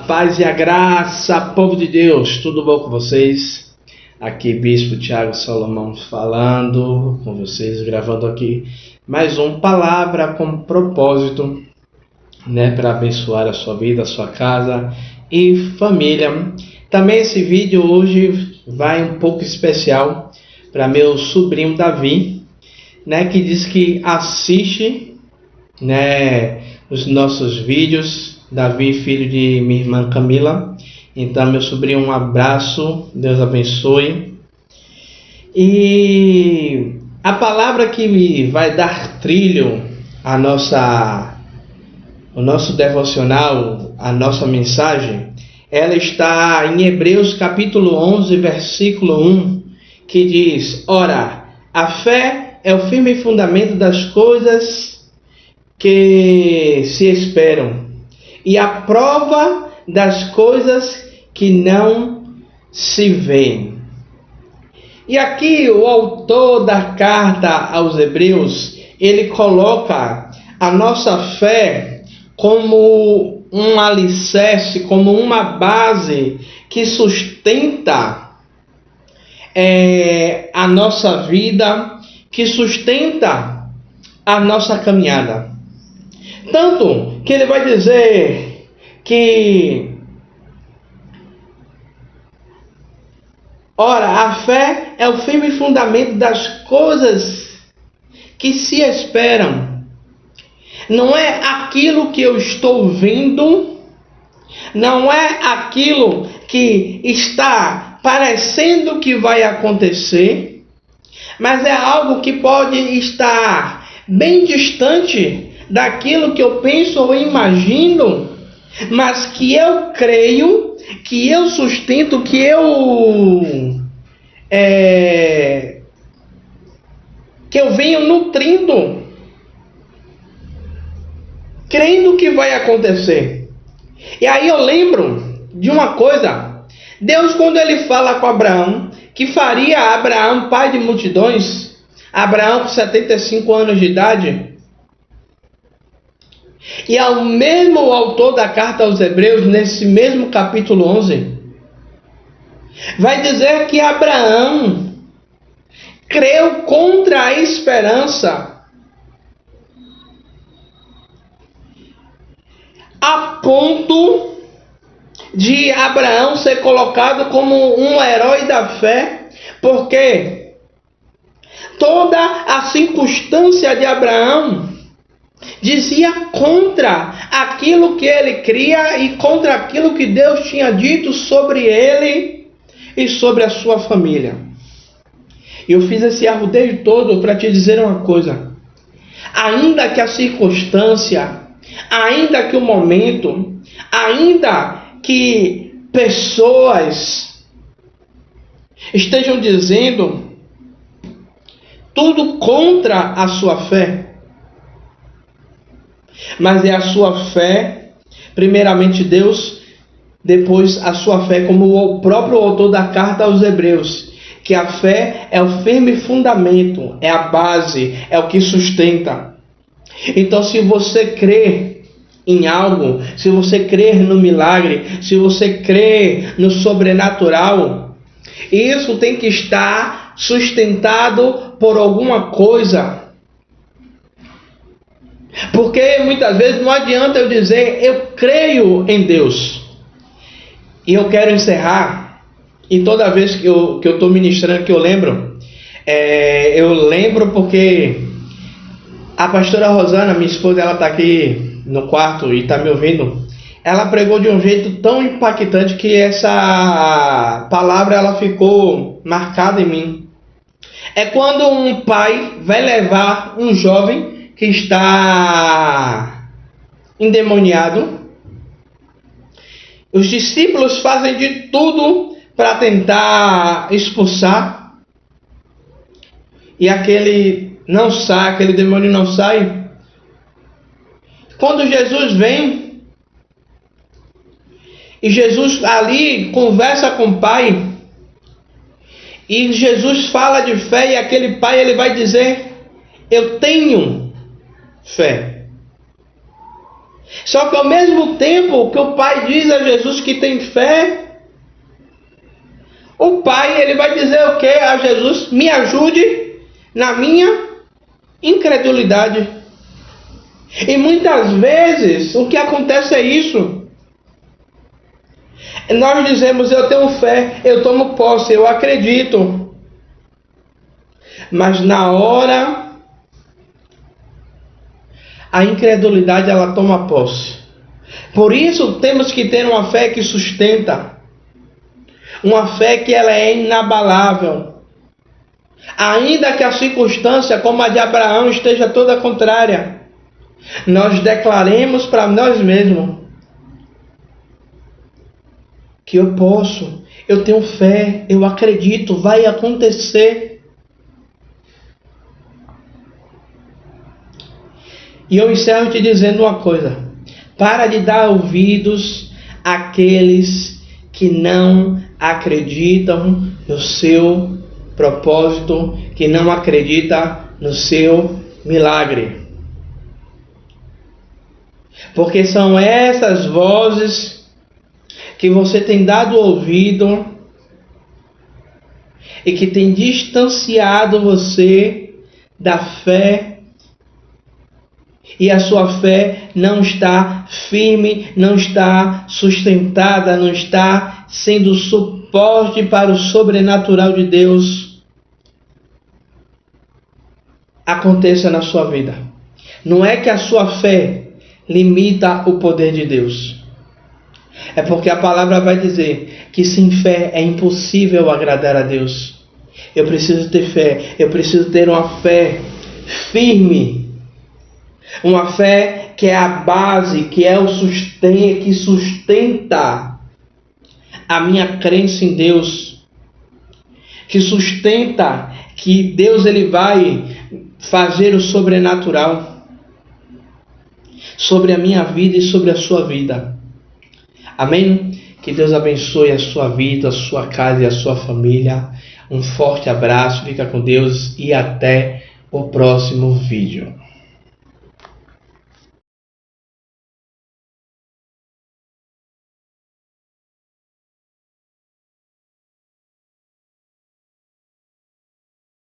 paz e a graça, povo de Deus, tudo bom com vocês? Aqui Bispo Tiago Salomão falando com vocês, gravando aqui mais um Palavra com propósito, para abençoar a sua vida, a sua casa e família. Também esse vídeo hoje vai um pouco especial para meu sobrinho Davi, que diz que assiste, os nossos vídeos. Davi, filho de minha irmã Camila. Então, meu sobrinho, um abraço, Deus abençoe. E a palavra que me vai dar trilho o nosso devocional, a nossa mensagem, ela está em Hebreus capítulo 11, versículo 1, que diz: Ora, a fé é o firme fundamento das coisas que se esperam, e a prova das coisas que não se veem. E aqui o autor da carta aos Hebreus, ele coloca a nossa fé como um alicerce, como uma base que sustenta a nossa vida, que sustenta a nossa caminhada. Tanto que ele vai dizer que, ora, a fé é o firme fundamento das coisas que se esperam. Não é aquilo que eu estou vendo, não é aquilo que está parecendo que vai acontecer, mas é algo que pode estar bem distante daquilo que eu penso ou imagino, mas que eu creio, que eu sustento, que eu venho nutrindo, crendo que vai acontecer. E aí eu lembro de uma coisa: Deus, quando ele fala com Abraão, que faria Abraão pai de multidões, Abraão com 75 anos de idade, e ao mesmo autor da carta aos Hebreus, nesse mesmo capítulo 11, vai dizer que Abraão creu contra a esperança, a ponto de Abraão ser colocado como um herói da fé, porque toda a circunstância de Abraão dizia contra aquilo que ele cria e contra aquilo que Deus tinha dito sobre ele e sobre a sua família. Eu fiz esse arrudeio todo para te dizer uma coisa: ainda que a circunstância, ainda que o momento, ainda que pessoas estejam dizendo tudo contra a sua fé, mas é a sua fé, primeiramente Deus, depois a sua fé, como o próprio autor da carta aos Hebreus, que a fé é o firme fundamento, é a base, é o que sustenta. Então, se você crê em algo, se você crer no milagre, se você crê no sobrenatural, isso tem que estar sustentado por alguma coisa. Porque muitas vezes não adianta eu dizer eu creio em Deus. E eu quero encerrar, e toda vez que eu estou ministrando, que eu lembro porque a pastora Rosana, minha esposa, ela está aqui no quarto e está me ouvindo. Ela pregou de um jeito tão impactante que essa palavra ela ficou marcada em mim. É quando um pai vai levar um jovem que está endemoniado. Os discípulos fazem de tudo para tentar expulsar, e aquele demônio não sai. Quando Jesus vem, e Jesus ali conversa com o pai, e Jesus fala de fé, e aquele pai ele vai dizer: eu tenho fé. Só que ao mesmo tempo que o pai diz a Jesus que tem fé, o pai ele vai dizer o que a Jesus? Me ajude na minha incredulidade. E muitas vezes o que acontece é isso. Nós dizemos, eu tenho fé, eu tomo posse, eu acredito. Mas na hora, a incredulidade ela toma posse. Por isso temos que ter uma fé que sustenta. Uma fé que ela é inabalável. Ainda que a circunstância, como a de Abraão, esteja toda contrária, nós declaremos para nós mesmos que eu posso, eu tenho fé, eu acredito, vai acontecer. E eu encerro te dizendo uma coisa: para de dar ouvidos àqueles que não acreditam no seu propósito, que não acreditam no seu milagre. Porque são essas vozes que você tem dado ouvido e que tem distanciado você da fé, e a sua fé não está firme, não está sustentada, não está sendo suporte para o sobrenatural de Deus aconteça na sua vida. Não é que a sua fé limita o poder de Deus. É porque a palavra vai dizer que sem fé é impossível agradar a Deus. Eu preciso ter fé, eu preciso ter uma fé firme. Uma fé que é a base, que é o sustento, que sustenta a minha crença em Deus. Que sustenta que Deus ele vai fazer o sobrenatural sobre a minha vida e sobre a sua vida. Amém? Que Deus abençoe a sua vida, a sua casa e a sua família. Um forte abraço, fica com Deus e até o próximo vídeo.